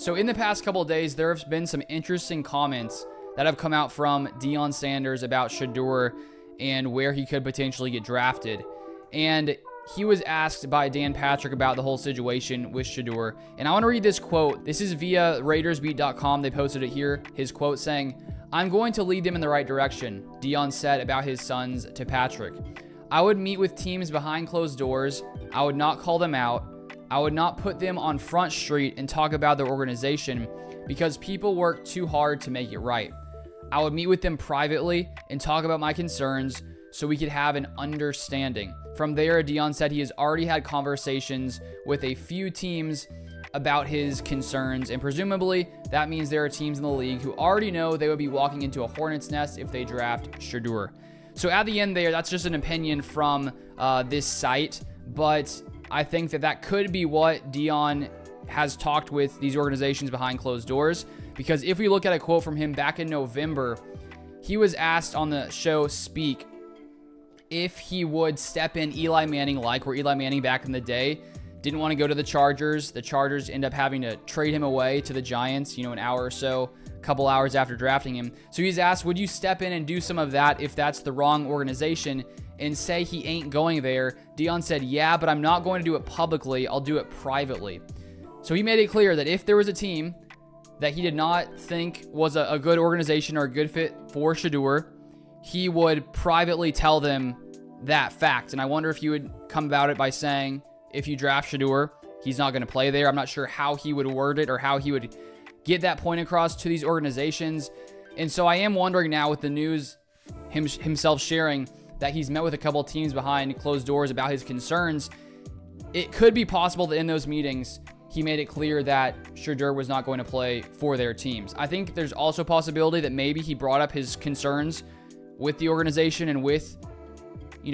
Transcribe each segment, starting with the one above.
So in the past couple of days, there have been some interesting comments that have come out from Deion Sanders about Sheduer and where he could potentially get drafted. And he was asked by Dan Patrick about the whole situation with Sheduer. And I want to read this quote. This is via RaidersBeat.com. They posted it here. His quote saying, "I'm going to lead them in the right direction," Deion said about his sons to Patrick. "I would meet with teams behind closed doors. I would not call them out. I would not put them on Front Street and talk about their organization because people work too hard to make it right. I would meet with them privately and talk about my concerns so we could have an understanding." From there, Deion said he has already had conversations with a few teams about his concerns, and presumably that means there are teams in the league who already know they would be walking into a hornet's nest if they draft Sheduer. So at the end there, that's just an opinion from this site, but I think that could be what Deion has talked with these organizations behind closed doors, because if we look at a quote from him back in November, he was asked on the show Speak if he would step in Eli Manning, like where Eli Manning back in the day didn't want to go to the Chargers. The Chargers end up having to trade him away to the Giants, an hour or so, a couple hours after drafting him. So he's asked, would you step in and do some of that if that's the wrong organization and say he ain't going there? Deion said, yeah, but I'm not going to do it publicly. I'll do it privately. So he made it clear that if there was a team that he did not think was a good organization or a good fit for Sheduer, he would privately tell them that fact. And I wonder if he would come about it by saying, if you draft Sheduer, he's not going to play there. I'm not sure how he would word it or how he would get that point across to these organizations. And so I am wondering now, with the news himself sharing that he's met with a couple of teams behind closed doors about his concerns, it could be possible that in those meetings, he made it clear that Sheduer was not going to play for their teams. I think there's also a possibility that maybe he brought up his concerns with the organization and with,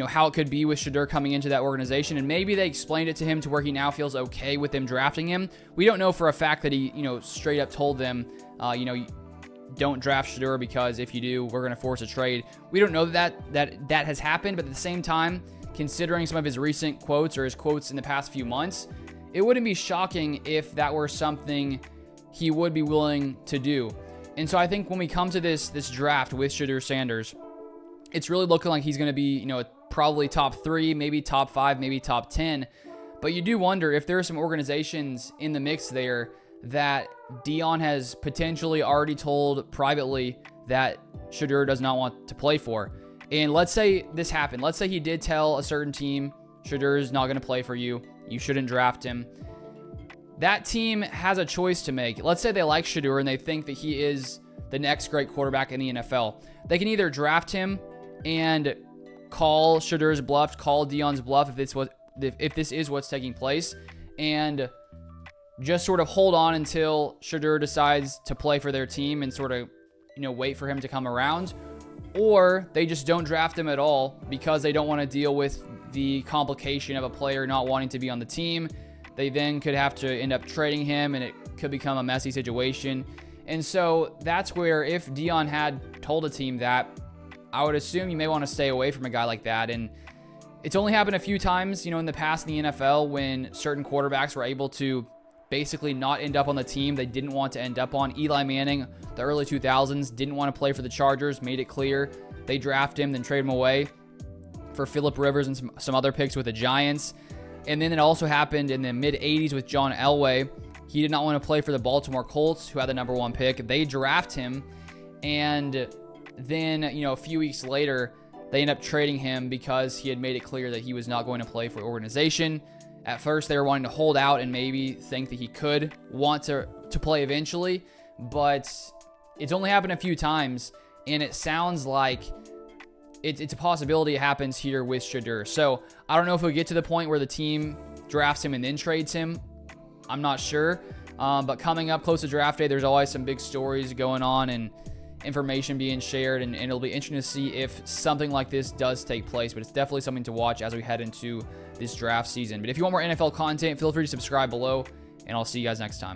how it could be with Sheduer coming into that organization. And maybe they explained it to him to where he now feels okay with them drafting him. We don't know for a fact that he, straight up told them, don't draft Sheduer because if you do, we're going to force a trade. We don't know that has happened, but at the same time, considering some of his recent quotes or his quotes in the past few months, it wouldn't be shocking if that were something he would be willing to do. And so I think when we come to this draft with Sheduer Sanders, it's really looking like he's going to be, probably top 3, maybe top 5, maybe top 10. But you do wonder if there are some organizations in the mix there that Deion has potentially already told privately that Sheduer does not want to play for. And let's say this happened. Let's say he did tell a certain team, Sheduer is not going to play for you. You shouldn't draft him. That team has a choice to make. Let's say they like Sheduer and they think that he is the next great quarterback in the NFL. They can either draft him and call Sheduer's bluff, call Deion's bluff if this is what's taking place, and just sort of hold on until Sheduer decides to play for their team and sort of, wait for him to come around. Or they just don't draft him at all because they don't want to deal with the complication of a player not wanting to be on the team. They then could have to end up trading him, and it could become a messy situation. And so that's where, if Deion had told a team that, I would assume you may want to stay away from a guy like that. And it's only happened a few times, in the past in the NFL when certain quarterbacks were able to basically not end up on the team they didn't want to end up on. Eli Manning, the early 2000s, didn't want to play for the Chargers, made it clear. They draft him, then trade him away for Phillip Rivers and some other picks with the Giants. And then it also happened in the mid-'80s with John Elway. He did not want to play for the Baltimore Colts, who had the number 1 pick. They draft him, and then, a few weeks later, they end up trading him because he had made it clear that he was not going to play for the organization. At first, they were wanting to hold out and maybe think that he could want to play eventually, but it's only happened a few times, and it sounds like it's a possibility it happens here with Sheduer. So I don't know if we'll get to the point where the team drafts him and then trades him. I'm not sure. But coming up close to draft day, there's always some big stories going on and information being shared, and it'll be interesting to see if something like this does take place. But it's definitely something to watch as we head into this draft season. But if you want more NFL content, feel free to subscribe below, and I'll see you guys next time.